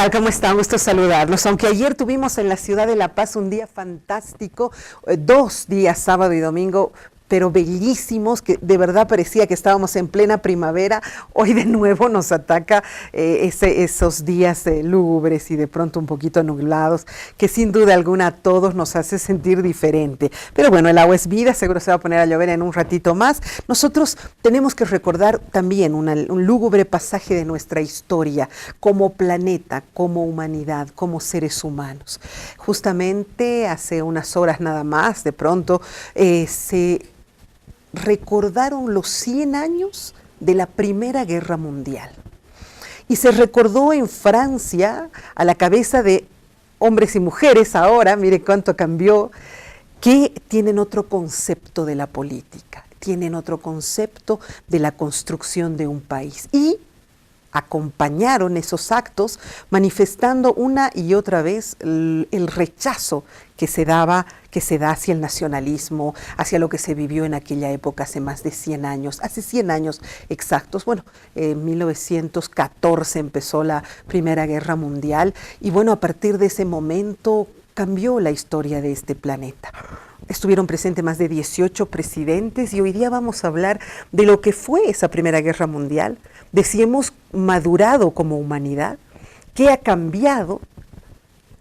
tal? ¿Cómo están? Gusto saludarlos. Aunque ayer tuvimos en la ciudad de La Paz un día fantástico, 2 días, sábado y domingo, pero bellísimos, que de verdad parecía que estábamos en plena primavera. Hoy de nuevo nos ataca esos días lúgubres y de pronto un poquito nublados, que sin duda alguna a todos nos hace sentir diferente. Pero bueno, el agua es vida, seguro se va a poner a llover en un ratito más. Nosotros tenemos que recordar también un lúgubre pasaje de nuestra historia, como planeta, como humanidad, como seres humanos. Justamente hace unas horas nada más, de pronto se recordaron los 100 años de la Primera Guerra Mundial. Y se recordó en Francia, a la cabeza de hombres y mujeres ahora, mire cuánto cambió, que tienen otro concepto de la política, tienen otro concepto de la construcción de un país. Y acompañaron esos actos manifestando una y otra vez el rechazo que se da hacia el nacionalismo, hacia lo que se vivió en aquella época hace más de 100 años, hace 100 años exactos. Bueno, en 1914 empezó la Primera Guerra Mundial y bueno, a partir de ese momento cambió la historia de este planeta. Estuvieron presentes más de 18 presidentes y hoy día vamos a hablar de lo que fue esa Primera Guerra Mundial, de si hemos madurado como humanidad, qué ha cambiado.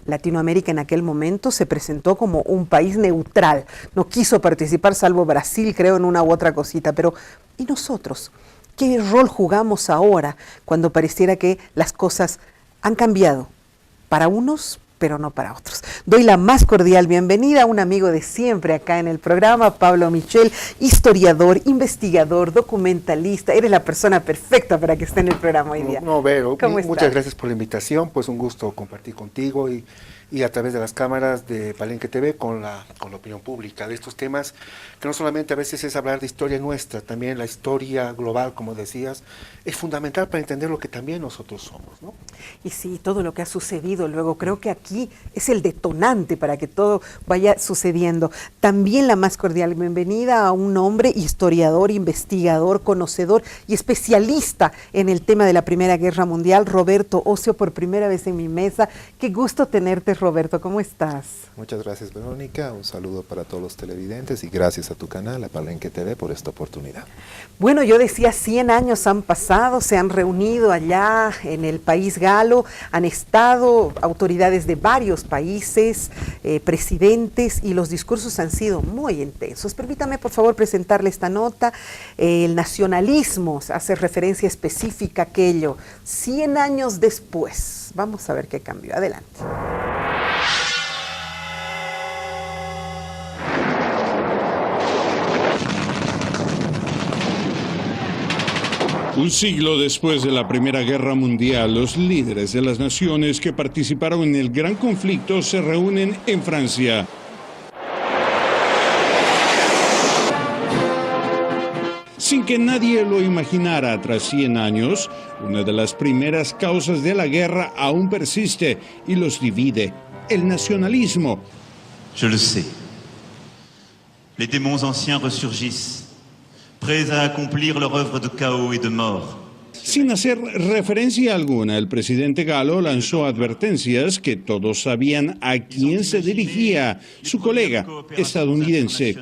Latinoamérica en aquel momento se presentó como un país neutral, no quiso participar salvo Brasil, creo, en una u otra cosita, pero ¿y nosotros? ¿Qué rol jugamos ahora cuando pareciera que las cosas han cambiado para unos, pero no para otros? Doy la más cordial bienvenida a un amigo de siempre acá en el programa, Pablo Michel, historiador, investigador, documentalista. Eres la persona perfecta para que esté en el programa hoy día. No, Vero, ¿Cómo muchas estás? gracias por la invitación, pues un gusto compartir contigo y a través de las cámaras de Palenque TV con la opinión pública de estos temas, que no solamente a veces es hablar de historia nuestra, también la historia global, como decías, es fundamental para entender lo que también nosotros somos, ¿no? Y sí, todo lo que ha sucedido luego, creo que aquí es el detonante para que todo vaya sucediendo. También la más cordial bienvenida a un hombre historiador, investigador, conocedor y especialista en el tema de la Primera Guerra Mundial, Roberto Ocio, por primera vez en mi mesa. Qué gusto tenerte, Roberto, ¿cómo estás? Muchas gracias, Verónica, un saludo para todos los televidentes y gracias a tu canal, a Palenque TV, por esta oportunidad. Bueno, yo decía 100 años han pasado, se han reunido allá en el país galo, han estado autoridades de varios países, presidentes, y los discursos han sido muy intensos. Permítame, por favor, presentarle esta nota. El nacionalismo hace referencia específica a aquello. 100 años después, vamos a ver qué cambió. Adelante. Un siglo después de la Primera Guerra Mundial, los líderes de las naciones que participaron en el gran conflicto se reúnen en Francia. Sin que nadie lo imaginara, tras 100 años, una de las primeras causas de la guerra aún persiste y los divide: el nacionalismo. Je le sais. Les démons anciens ressurgissent, prêts à accomplir leur œuvre de chaos et de mort. Sin hacer referencia alguna, el presidente galo lanzó advertencias que todos sabían a quién se dirigía: su colega estadounidense.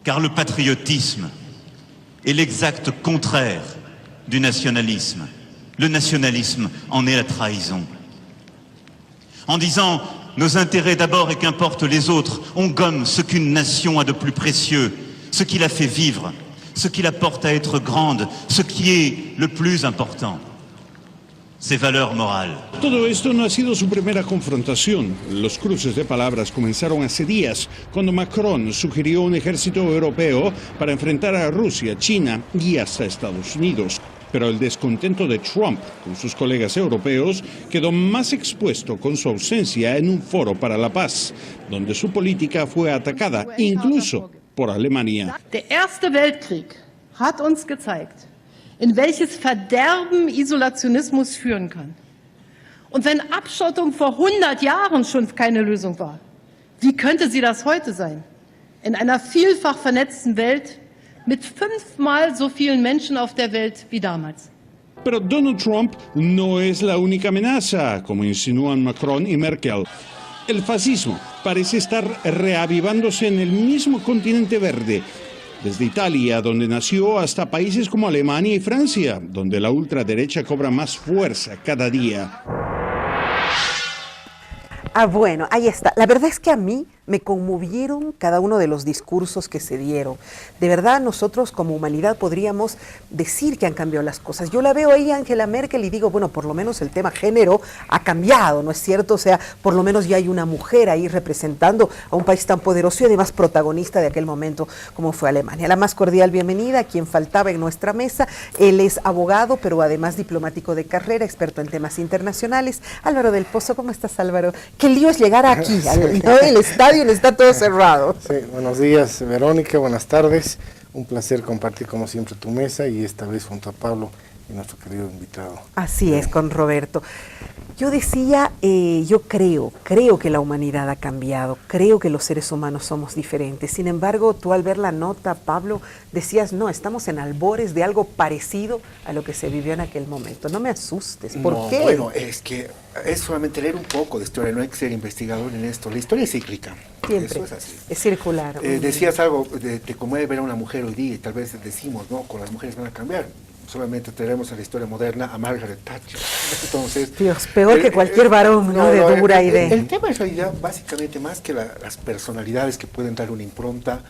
Car le patriotisme est l'exact contraire du nationalisme. Le nationalisme en est la trahison. En disant nos intérêts d'abord et qu'importe les autres, on gomme ce qu'une nation a de plus précieux, ce qui la fait vivre, ce qui la porte à être grande, ce qui est le plus important, ses valeurs morales. Todo esto no ha sido su primera confrontación. Los cruces de palabras comenzaron hace días, cuando Macron sugirió un ejército europeo para enfrentar a Rusia, China y hasta Estados Unidos. Pero el descontento de Trump con sus colegas europeos quedó más expuesto con su ausencia en un foro para la paz, donde su política fue atacada, incluso por Alemania. Der Erste Weltkrieg hat uns gezeigt, in welches Verderben Isolationismus führen kann. Und wenn Abschottung vor 100 Jahren schon keine Lösung war, wie könnte sie das heute sein? In einer vielfach vernetzten Welt mit 5-mal so vielen Menschen auf der Welt wie damals. Pero Donald Trump no es la única amenaza, como insinúan Macron y Merkel. El fascismo parece estar reavivándose en el mismo continente verde, desde Italia, donde nació, hasta países como Alemania y Francia, donde la ultraderecha cobra más fuerza cada día. Ah, bueno, ahí está. La verdad es que a mí me conmovieron cada uno de los discursos que se dieron. De verdad, nosotros como humanidad podríamos decir que han cambiado las cosas. Yo la veo ahí, Angela Merkel, y digo, bueno, por lo menos el tema género ha cambiado, ¿no es cierto? O sea, por lo menos ya hay una mujer ahí representando a un país tan poderoso y además protagonista de aquel momento como fue Alemania. La más cordial bienvenida a quien faltaba en nuestra mesa. Él es abogado, pero además diplomático de carrera, experto en temas internacionales. Álvaro del Pozo, ¿cómo estás, Álvaro? Qué lío es llegar aquí, ¿no? El estadio está todo cerrado. Sí, buenos días, Verónica, buenas tardes. Un placer compartir como siempre tu mesa y esta vez junto a Pablo y nuestro querido invitado. Así es, con Roberto. Yo decía, yo creo que la humanidad ha cambiado, creo que los seres humanos somos diferentes. Sin embargo, tú al ver la nota, Pablo, decías, no, estamos en albores de algo parecido a lo que se vivió en aquel momento. No me asustes, ¿por qué? Bueno, es que es solamente leer un poco de historia, no hay que ser investigador en esto. La historia es cíclica. Siempre, eso es así. es circular. Decías algo, te conmueve ver a una mujer hoy día y tal vez decimos, no, con las mujeres van a cambiar. Solamente tenemos en la historia moderna a Margaret Thatcher. Entonces, Dios, peor que cualquier varón, ¿no? De dura idea. El tema en realidad, básicamente, más que las personalidades que pueden dar una impronta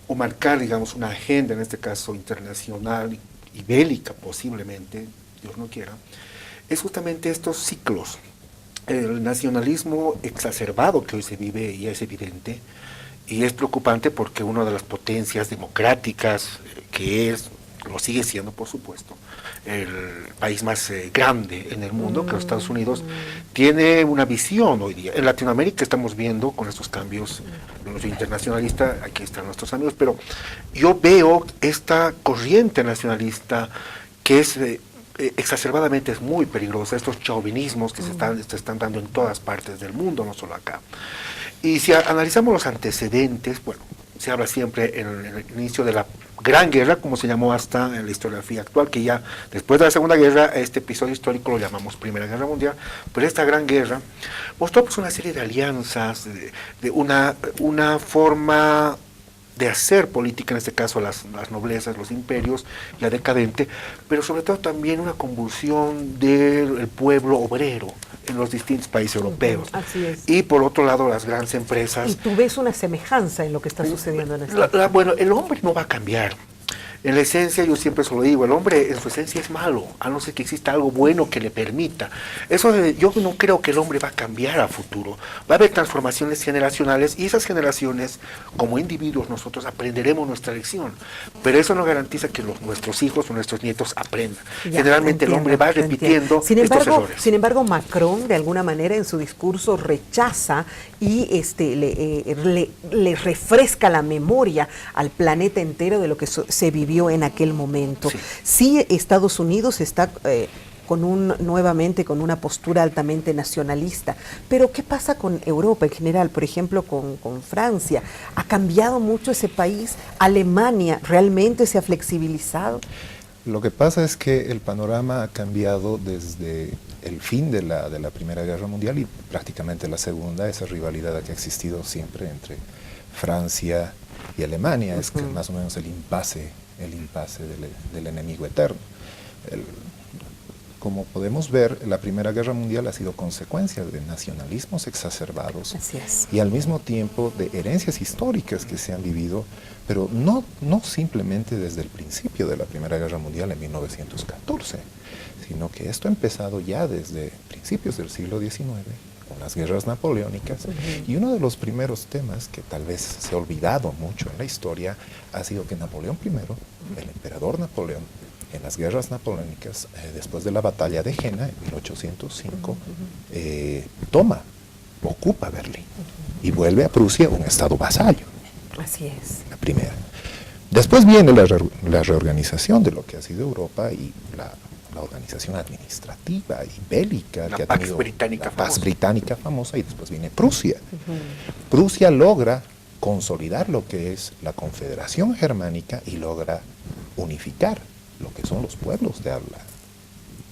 o marcar, digamos, una agenda, en este caso internacional y bélica posiblemente, Dios no quiera, es justamente estos ciclos. El nacionalismo exacerbado que hoy se vive y es evidente, y es preocupante porque una de las potencias democráticas que es, lo sigue siendo por supuesto, el país más grande en el mundo, que los Estados Unidos, tiene una visión hoy día. En Latinoamérica estamos viendo con estos cambios, no soy internacionalista, aquí están nuestros amigos, pero yo veo esta corriente nacionalista que es exacerbadamente es muy peligrosa, estos chauvinismos que se están dando en todas partes del mundo, no solo acá. Y si analizamos los antecedentes, bueno, se habla siempre en el inicio de la Gran Guerra, como se llamó hasta en la historiografía actual, que ya después de la Segunda Guerra, este episodio histórico lo llamamos Primera Guerra Mundial, pero esta Gran Guerra mostró pues una serie de alianzas, de una forma de hacer política, en este caso las noblezas, los imperios, la decadente, pero sobre todo también una convulsión del pueblo obrero en los distintos países europeos. Así es. Y por otro lado, las grandes empresas. Y tú ves una semejanza en lo que está sucediendo en esta. Bueno, el hombre no va a cambiar. En la esencia, yo siempre se lo digo, el hombre en su esencia es malo, a no ser que exista algo bueno que le permita. Yo no creo que el hombre va a cambiar a futuro. Va a haber transformaciones generacionales y esas generaciones, como individuos, nosotros aprenderemos nuestra lección. Pero eso no garantiza que nuestros hijos o nuestros nietos aprendan. Ya, Generalmente el hombre va repitiendo estos errores. Sin embargo, Macron, de alguna manera, en su discurso rechaza y le refresca la memoria al planeta entero de lo que se vivió en aquel momento. Sí, Estados Unidos está nuevamente con una postura altamente nacionalista, pero ¿qué pasa con Europa en general? Por ejemplo, con Francia. ¿Ha cambiado mucho ese país? ¿Alemania realmente se ha flexibilizado? Lo que pasa es que el panorama ha cambiado desde el fin de la Primera Guerra Mundial y prácticamente la Segunda, esa rivalidad que ha existido siempre entre Francia y Alemania, es que más o menos el impasse del enemigo eterno. Como podemos ver, la Primera Guerra Mundial ha sido consecuencia de nacionalismos exacerbados. Así es. Y al mismo tiempo de herencias históricas que se han vivido, pero no simplemente desde el principio de la Primera Guerra Mundial en 1914, sino que esto ha empezado ya desde principios del siglo XIX, con las guerras napoleónicas, y uno de los primeros temas que tal vez se ha olvidado mucho en la historia ha sido que Napoleón I, el emperador Napoleón, en las guerras napoleónicas, después de la batalla de Jena en 1805, ocupa Berlín y vuelve a Prusia un estado vasallo. Así es. La primera. Después viene la reorganización de lo que ha sido Europa y la organización administrativa y bélica que ha tenido la Paz Británica famosa, y después viene Prusia. Prusia logra consolidar lo que es la Confederación Germánica y logra unificar lo que son los pueblos de habla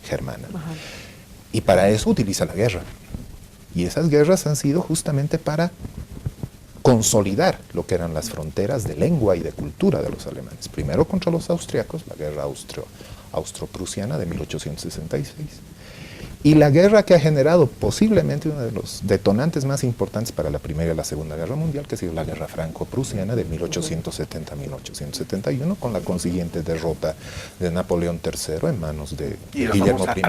germana. Y para eso utiliza la guerra. Y esas guerras han sido justamente para consolidar lo que eran las fronteras de lengua y de cultura de los alemanes. Primero contra los austriacos, la guerra austro-prusiana de 1866. Y la guerra que ha generado posiblemente uno de los detonantes más importantes para la Primera y la Segunda Guerra Mundial, que ha sido la guerra franco-prusiana de 1870-1871, con la consiguiente derrota de Napoleón III en manos de Guillermo I.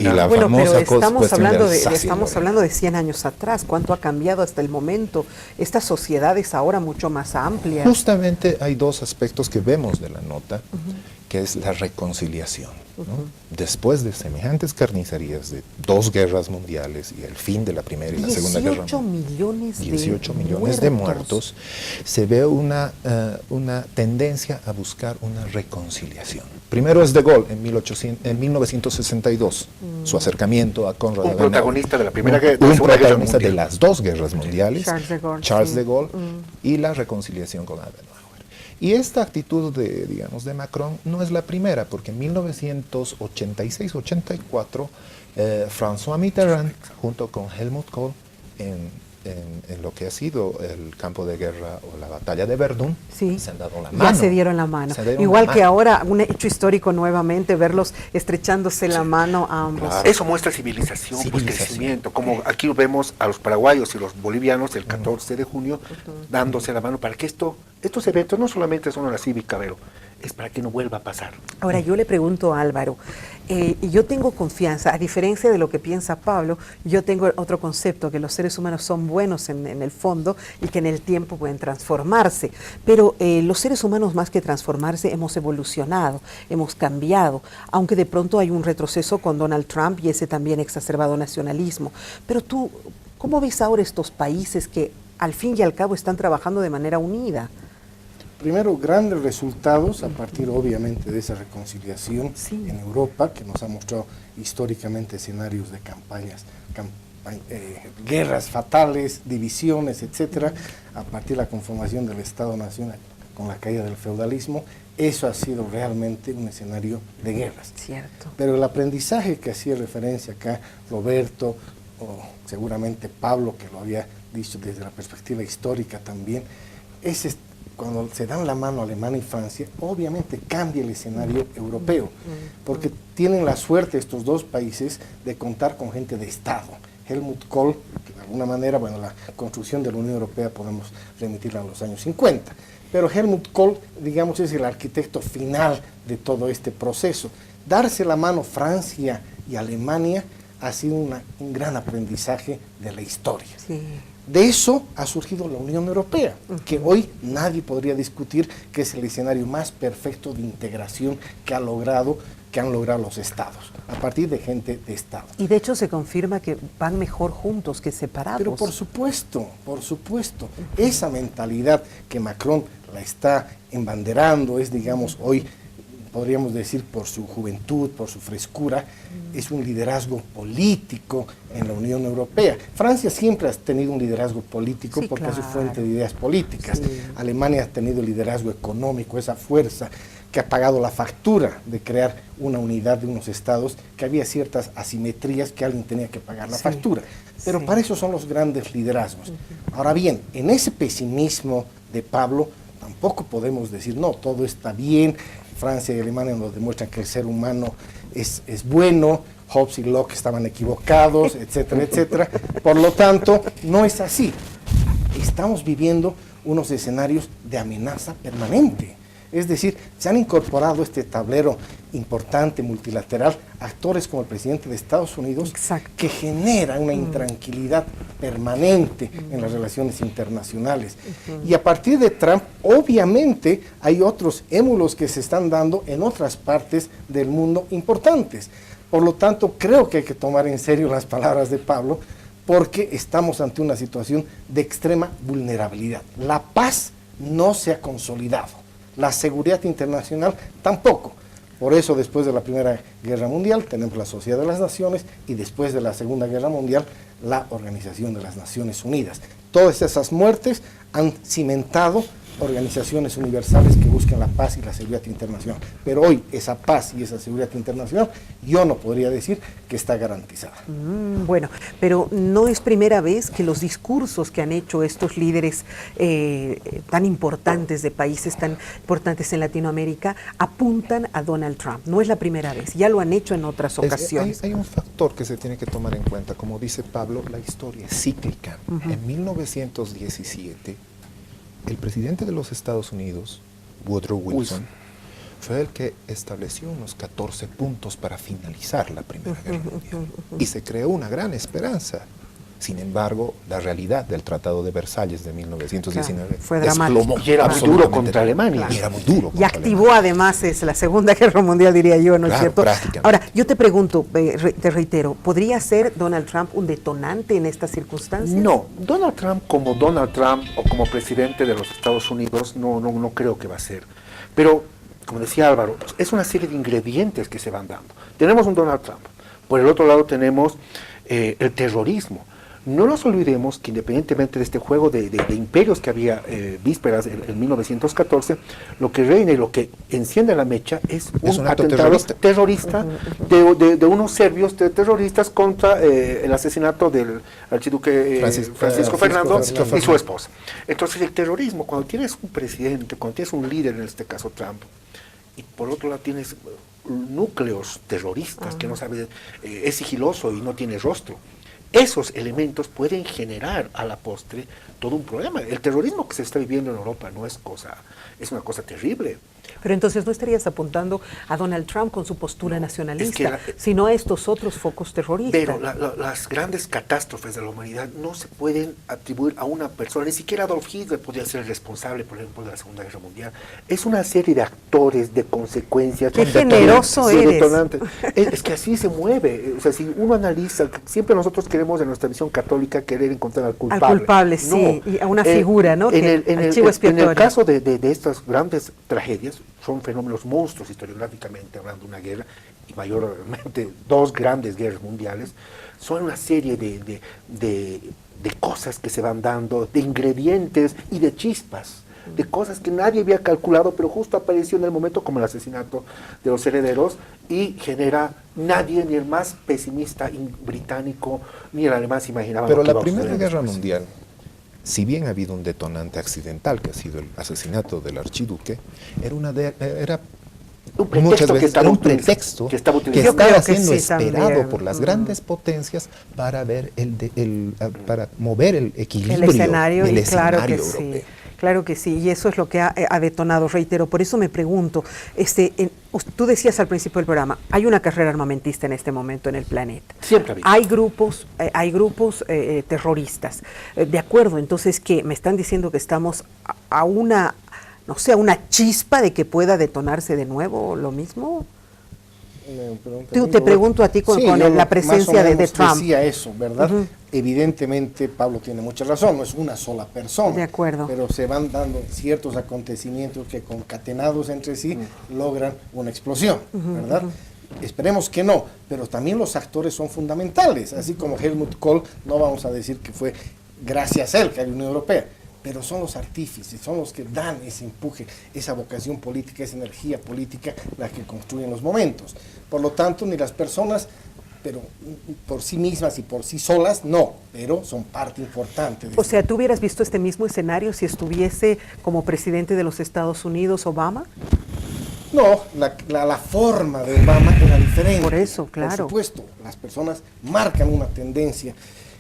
Y la bueno, pero famosa estamos hablando de, Alsacia y Lorena. hablando de 100 años atrás. ¿Cuánto ha cambiado hasta el momento? Esta sociedad es ahora mucho más amplia. Justamente hay dos aspectos que vemos de la nota, que es la reconciliación, ¿no? Después de semejantes carnicerías de 2 guerras mundiales y el fin de la Primera y la Segunda Guerra Mundial, 18 millones de muertos, se ve una tendencia a buscar una reconciliación. Primero es De Gaulle en 1962, su acercamiento a Konrad Un Adenauer, protagonista de la Primera Guerra un protagonista de las 2 guerras mundiales, Charles de Gaulle, y la reconciliación con Adenauer. Y esta actitud de Macron no es la primera, porque en 1986-84 François Mitterrand, junto con Helmut Kohl, en lo que ha sido el campo de guerra o la batalla de Verdún, sí, se han dado la mano. Ya se dieron la mano. Igual que ahora, un hecho histórico nuevamente, verlos estrechándose la mano a ambos. Claro. Eso muestra civilización, pues crecimiento, como aquí vemos a los paraguayos y los bolivianos el 14 de junio dándose la mano para que estos eventos no solamente son una cívica, pero es para que no vuelva a pasar. Ahora, yo le pregunto a Álvaro, yo tengo confianza, a diferencia de lo que piensa Pablo, yo tengo otro concepto, que los seres humanos son buenos en el fondo y que en el tiempo pueden transformarse, pero los seres humanos, más que transformarse, hemos evolucionado, hemos cambiado, aunque de pronto hay un retroceso con Donald Trump y ese también exacerbado nacionalismo. Pero tú, ¿cómo ves ahora estos países que al fin y al cabo están trabajando de manera unida? Primero, grandes resultados a partir obviamente de esa reconciliación en Europa, que nos ha mostrado históricamente escenarios de guerras fatales, divisiones, etcétera, a partir de la conformación del Estado Nacional con la caída del feudalismo. Eso ha sido realmente un escenario de guerras. Cierto. Pero el aprendizaje que hacía referencia acá Roberto, o seguramente Pablo, que lo había dicho desde la perspectiva histórica también, es cuando se dan la mano Alemania y Francia, obviamente cambia el escenario europeo, porque tienen la suerte estos dos países de contar con gente de Estado. Helmut Kohl, que de alguna manera, bueno, la construcción de la Unión Europea podemos remitirla a los años 50, pero Helmut Kohl, digamos, es el arquitecto final de todo este proceso. Darse la mano Francia y Alemania ha sido un gran aprendizaje de la historia. Sí. De eso ha surgido la Unión Europea, que hoy nadie podría discutir que es el escenario más perfecto de integración que han logrado los estados, a partir de gente de estado. Y de hecho se confirma que van mejor juntos que separados. Pero por supuesto, esa mentalidad que Macron la está embanderando es, digamos, hoy podríamos decir por su juventud, por su frescura, es un liderazgo político en la Unión Europea. Francia siempre ha tenido un liderazgo político porque es su fuente de ideas políticas. Alemania ha tenido liderazgo económico, esa fuerza que ha pagado la factura de crear una unidad de unos estados, que había ciertas asimetrías que alguien tenía que pagar la factura. Pero para eso son los grandes liderazgos. Ahora bien, en ese pesimismo de Pablo, tampoco podemos decir, no, todo está bien. Francia y Alemania nos demuestran que el ser humano es bueno, Hobbes y Locke estaban equivocados, etcétera, etcétera. Por lo tanto, no es así. Estamos viviendo unos escenarios de amenaza permanente. Es decir, se han incorporado a este tablero importante, multilateral, actores como el presidente de Estados Unidos, que generan una intranquilidad permanente en las relaciones internacionales. Y a partir de Trump, obviamente, hay otros émulos que se están dando en otras partes del mundo importantes. Por lo tanto, creo que hay que tomar en serio las palabras de Pablo, porque estamos ante una situación de extrema vulnerabilidad. La paz no se ha consolidado. La seguridad internacional tampoco. Por eso, después de la Primera Guerra Mundial, tenemos la Sociedad de las Naciones, y después de la Segunda Guerra Mundial, la Organización de las Naciones Unidas. Todas esas muertes han cimentado organizaciones universales que buscan la paz y la seguridad internacional. Pero hoy esa paz y esa seguridad internacional yo no podría decir que está garantizada. Bueno, pero no es primera vez que los discursos que han hecho estos líderes tan importantes de países tan importantes en Latinoamérica apuntan a Donald Trump. No es la primera vez, ya lo han hecho en otras ocasiones. Hay un factor que se tiene que tomar en cuenta. Como dice Pablo, la historia es cíclica. En 1917, el presidente de los Estados Unidos, Woodrow Wilson, fue el que estableció unos 14 puntos para finalizar la Primera Guerra Mundial. Y se creó una gran esperanza. Sin embargo, la realidad del Tratado de Versalles de 1919 fue dramático. Y era muy duro contra Alemania. Y era muy duro. Y activó además la Segunda Guerra Mundial, diría yo, ¿no es cierto? Ahora, yo te pregunto, te reitero, ¿podría ser Donald Trump un detonante en estas circunstancias? No, Donald Trump como Donald Trump o como presidente de los Estados Unidos no creo que va a ser. Pero, como decía Álvaro, es una serie de ingredientes que se van dando. Tenemos un Donald Trump. Por el otro lado tenemos el terrorismo. No nos olvidemos que independientemente de este juego de imperios que había vísperas en 1914, lo que reina y lo que enciende la mecha es un atentado terrorista de unos serbios terroristas contra el asesinato del archiduque Francisco Fernando y su esposa. Entonces el terrorismo, cuando tienes un presidente, cuando tienes un líder, en este caso Trump, y por otro lado tienes núcleos terroristas que no sabe, es sigiloso y no tiene rostro. Esos elementos pueden generar a la postre todo un problema. El terrorismo que se está viviendo en Europa no es es una cosa terrible. Pero entonces no estarías apuntando a Donald Trump con su postura nacionalista, sino a estos otros focos terroristas. Pero las grandes catástrofes de la humanidad no se pueden atribuir a una persona, ni siquiera Adolf Hitler podría ser el responsable, por ejemplo, de la Segunda Guerra Mundial. Es una serie de actores, de consecuencias. ¡Qué generoso eres! Es que así se mueve. O sea, si uno analiza, siempre nosotros queremos en nuestra visión católica querer encontrar al culpable. Al culpable, sí, y a una figura, ¿no? En el caso de estas grandes tragedias, son fenómenos monstruos historiográficamente hablando de una guerra, y mayormente dos grandes guerras mundiales, son una serie de cosas que se van dando, de ingredientes y de chispas, de cosas que nadie había calculado, pero justo apareció en el momento, como el asesinato de los herederos, y genera nadie, ni el más pesimista británico, ni el alemán se imaginaba. Pero la Primera Guerra Mundial, si bien ha habido un detonante accidental, que ha sido el asesinato del archiduque, era muchas veces un pretexto que estaba siendo esperado por las grandes potencias para ver para mover el equilibrio del escenario europeo. Claro que sí, y eso es lo que ha detonado, reitero. Por eso me pregunto, tú decías al principio del programa, hay una carrera armamentista en este momento en el planeta. Siempre ha habido. Hay grupos terroristas. De acuerdo, entonces, ¿qué? ¿Me están diciendo que estamos a una chispa de que pueda detonarse de nuevo lo mismo? Te pregunto a ti con la presencia de Trump. Decía eso, ¿verdad? Evidentemente Pablo tiene mucha razón, no es una sola persona. De acuerdo. Pero se van dando ciertos acontecimientos que concatenados entre sí logran una explosión, ¿verdad? Esperemos que no, pero también los actores son fundamentales, así como Helmut Kohl, no vamos a decir que fue gracias a él que hay la Unión Europea, pero son los artífices, son los que dan ese empuje, esa vocación política, esa energía política, la que construyen los momentos. Por lo tanto, ni las personas, pero por sí mismas y por sí solas, no, pero son parte importante. O sea, ¿tú hubieras visto este mismo escenario si estuviese como presidente de los Estados Unidos Obama? No, la forma de Obama era diferente. Por eso, claro. Por supuesto, las personas marcan una tendencia.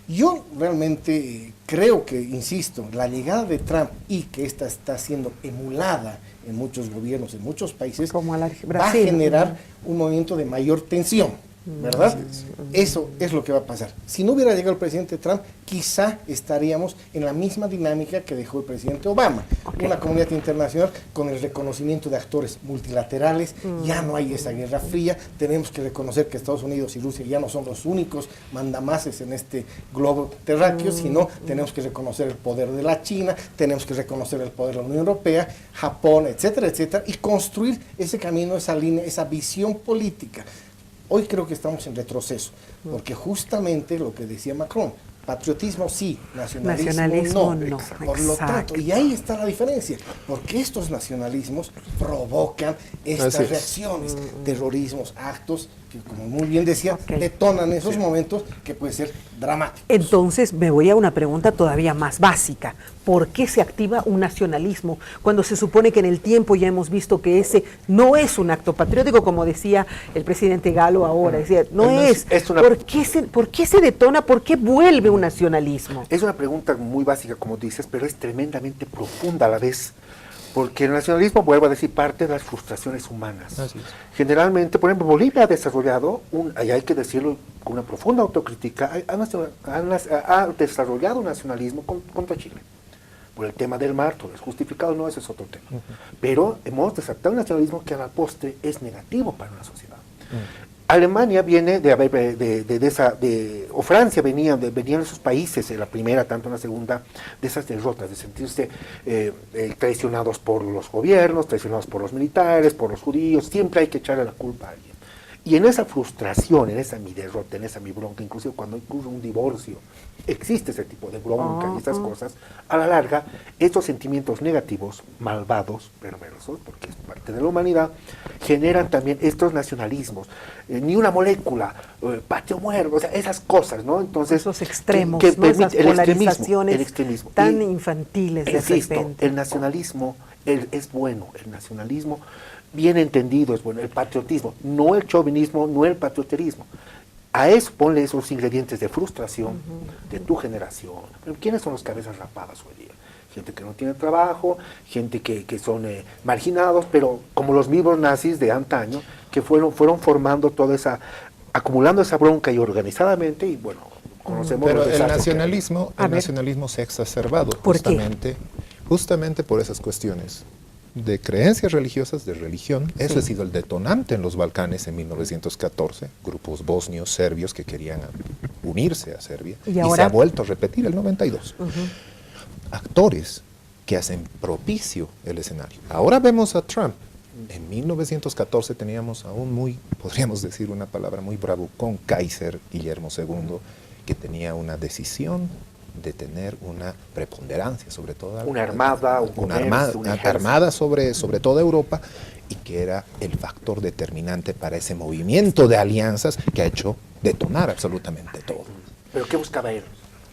Yo realmente creo que, insisto, la llegada de Trump y que esta está siendo emulada en muchos gobiernos, en muchos países, como Brasil, va a generar un movimiento de mayor tensión, ¿verdad? Eso es lo que va a pasar. Si no hubiera llegado el presidente Trump, quizá estaríamos en la misma dinámica que dejó el presidente Obama. Una comunidad internacional con el reconocimiento de actores multilaterales, ya no hay esa guerra fría, tenemos que reconocer que Estados Unidos y Rusia ya no son los únicos mandamases en este globo terráqueo, sino tenemos que reconocer el poder de la China, tenemos que reconocer el poder de la Unión Europea, Japón, etcétera, etcétera, y construir ese camino, esa línea, esa visión política. Hoy creo que estamos en retroceso, porque justamente lo que decía Macron, Patriotismo sí, nacionalismo, Nacionalismo no. no. Por lo tanto, Exacto. y ahí está la diferencia, porque estos nacionalismos provocan estas Así es. reacciones, terrorismos, actos que, como muy bien decía, Ok. detonan esos momentos que pueden ser dramáticos. Entonces me voy a una pregunta todavía más básica. ¿Por qué se activa un nacionalismo cuando se supone que en el tiempo ya hemos visto que ese no es un acto patriótico, como decía el presidente Galo ahora? Decía, no es. ¿Por qué se detona? ¿Por qué vuelve un nacionalismo? Es una pregunta muy básica, como dices, pero es tremendamente profunda a la vez. Porque el nacionalismo, vuelvo a decir, parte de las frustraciones humanas. Así es. Generalmente, por ejemplo, Bolivia ha desarrollado, y hay que decirlo con una profunda autocrítica, ha desarrollado un nacionalismo contra Chile. Por el tema del mar, todo es justificado, no, ese es otro tema. Pero hemos desarrollado un nacionalismo que a la postre es negativo para una sociedad. Alemania viene o Francia venían esos países, en la primera, tanto en la segunda, de esas derrotas, de sentirse traicionados por los gobiernos, traicionados por los militares, por los judíos, siempre hay que echarle la culpa a alguien. Y en esa frustración, en esa mi derrota, en esa mi bronca, inclusive cuando ocurre un divorcio, existe ese tipo de bronca y esas cosas, a la larga, estos sentimientos negativos, malvados, perversos, porque es parte de la humanidad, generan también estos nacionalismos. Ni una molécula, patio muerto, o sea, esas cosas, ¿no? Entonces, Esos extremos, que ¿no? Esas permite polarizaciones el extremismo. tan Y, infantiles de insisto, repente. el nacionalismo es bueno, el nacionalismo bien entendido es bueno, el patriotismo, no el chauvinismo, no el patrioterismo. A eso ponle esos ingredientes de frustración de tu generación. Pero ¿quiénes son los cabezas rapadas hoy día? Gente que no tiene trabajo, gente que son marginados, pero como los mismos nazis de antaño, que fueron formando toda esa, acumulando esa bronca y organizadamente, y bueno, conocemos Pero los el desastres que hay. nacionalismo se ha exacerbado ¿Por qué? justamente por esas cuestiones de creencias religiosas, de religión. Ese ha sido el detonante en los Balcanes en 1914, grupos bosnios, serbios que querían unirse a Serbia, ¿Y y ahora? se ha vuelto a repetir el 92. Actores que hacen propicio el escenario. Ahora vemos a Trump. En 1914 teníamos a un podríamos decir una palabra muy bravucón, Kaiser Guillermo II, que tenía una decisión de tener una preponderancia sobre toda una armada, una armada sobre toda Europa, y que era el factor determinante para ese movimiento de alianzas que ha hecho detonar absolutamente todo. ¿Pero qué buscaba él?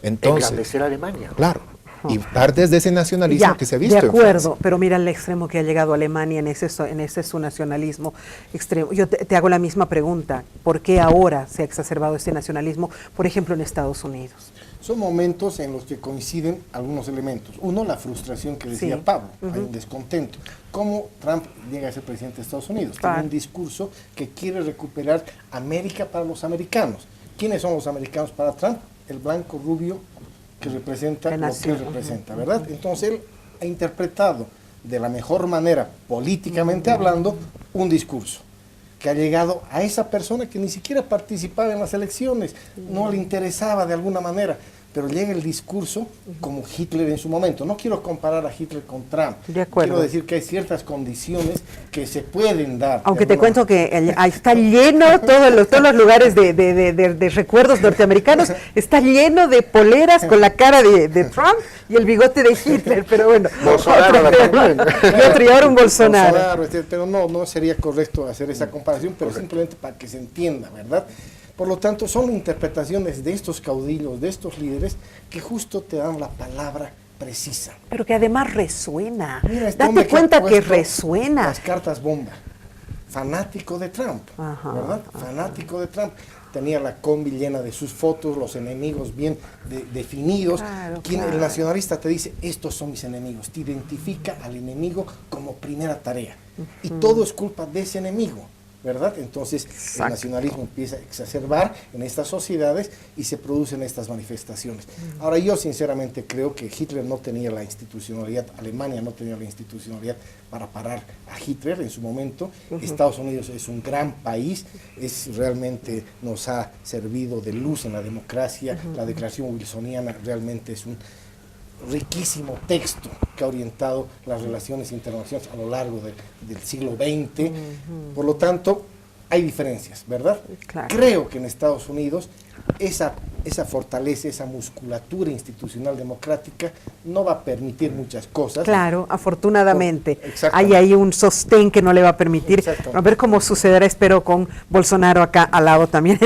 Entonces, Engrandecer a Alemania. claro, y partes de ese nacionalismo Ya, que se ha visto de en acuerdo, Francia. pero mira el extremo que ha llegado Alemania en ese su nacionalismo extremo. Yo te hago la misma pregunta. ¿Por qué ahora se ha exacerbado ese nacionalismo, por ejemplo, en Estados Unidos? Son momentos en los que coinciden algunos elementos. Uno, la frustración que decía Sí. Pablo, hay un descontento. ¿Cómo Trump llega a ser presidente de Estados Unidos? Claro. Tiene un discurso que quiere recuperar América para los americanos. ¿Quiénes son los americanos para Trump? El blanco rubio que representa Que lo nació. que él representa, ¿verdad? Entonces él ha interpretado de la mejor manera, políticamente hablando, un discurso que ha llegado a esa persona que ni siquiera participaba en las elecciones, no le interesaba de alguna manera, pero llega el discurso como Hitler en su momento. No quiero comparar a Hitler con Trump, De acuerdo. quiero decir que hay ciertas condiciones que se pueden dar. Aunque de te cuento alguna que ahí está lleno, todos los lugares de recuerdos norteamericanos, está lleno de poleras con la cara de Trump y el bigote de Hitler, pero bueno. Bolsonaro otro tema. también. Y otro, y ahora un Bolsonaro. pero no sería correcto hacer esa comparación, pero simplemente para que se entienda, ¿verdad? Por lo tanto, son interpretaciones de estos caudillos, de estos líderes, que justo te dan la palabra precisa. Pero que además resuena. Mira, este hombre Date cuenta ha que puesto resuena. las cartas bomba. Fanático de Trump, Ajá, ¿verdad? Fanático de Trump. Tenía la combi llena de sus fotos, los enemigos bien definidos. Claro, El claro. nacionalista te dice, estos son mis enemigos. Te identifica al enemigo como primera tarea. Y todo es culpa de ese enemigo, ¿verdad? Entonces el nacionalismo empieza a exacerbar en estas sociedades y se producen estas manifestaciones. Ahora, yo sinceramente creo que Hitler no tenía la institucionalidad, Alemania no tenía la institucionalidad para parar a Hitler en su momento. Estados Unidos es un gran país, realmente nos ha servido de luz en la democracia. La declaración wilsoniana realmente es un riquísimo texto que ha orientado las relaciones internacionales a lo largo del siglo XX. Por lo tanto, hay diferencias, ¿verdad? Claro. Creo que en Estados Unidos esa esa fortaleza, esa musculatura institucional democrática no va a permitir muchas cosas. Claro, afortunadamente. Exactamente. Hay ahí un sostén que no le va a permitir. Exactamente. A ver cómo sucederá, espero, con Bolsonaro acá al lado también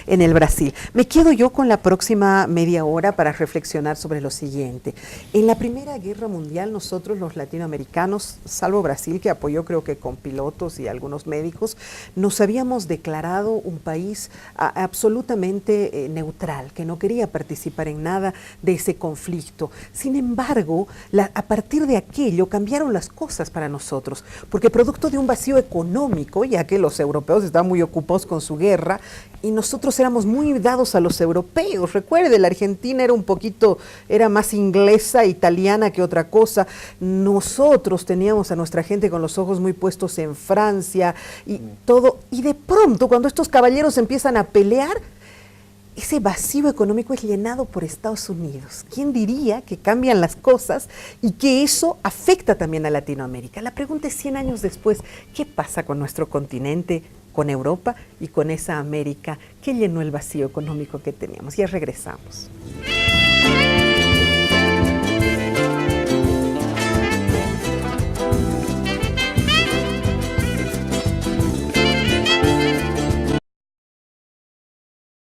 en el Brasil. Me quedo yo con la próxima media hora para reflexionar sobre lo siguiente. En la Primera Guerra Mundial, nosotros los latinoamericanos, salvo Brasil, que apoyó creo que con pilotos y algunos médicos, nos habíamos declarado un país absolutamente neutral, que no quería participar en nada de ese conflicto. Sin embargo, a partir de aquello cambiaron las cosas para nosotros, porque producto de un vacío económico, ya que los europeos estaban muy ocupados con su guerra, y nosotros éramos muy dados a los europeos. Recuerde, la Argentina era más inglesa, italiana que otra cosa. Nosotros teníamos a nuestra gente con los ojos muy puestos en Francia y todo, y de pronto cuando estos caballeros empiezan a pelear, ese vacío económico es llenado por Estados Unidos. ¿Quién diría que cambian las cosas y que eso afecta también a Latinoamérica? La pregunta es 100 años después, ¿qué pasa con nuestro continente, con Europa y con esa América que llenó el vacío económico que teníamos? Ya regresamos.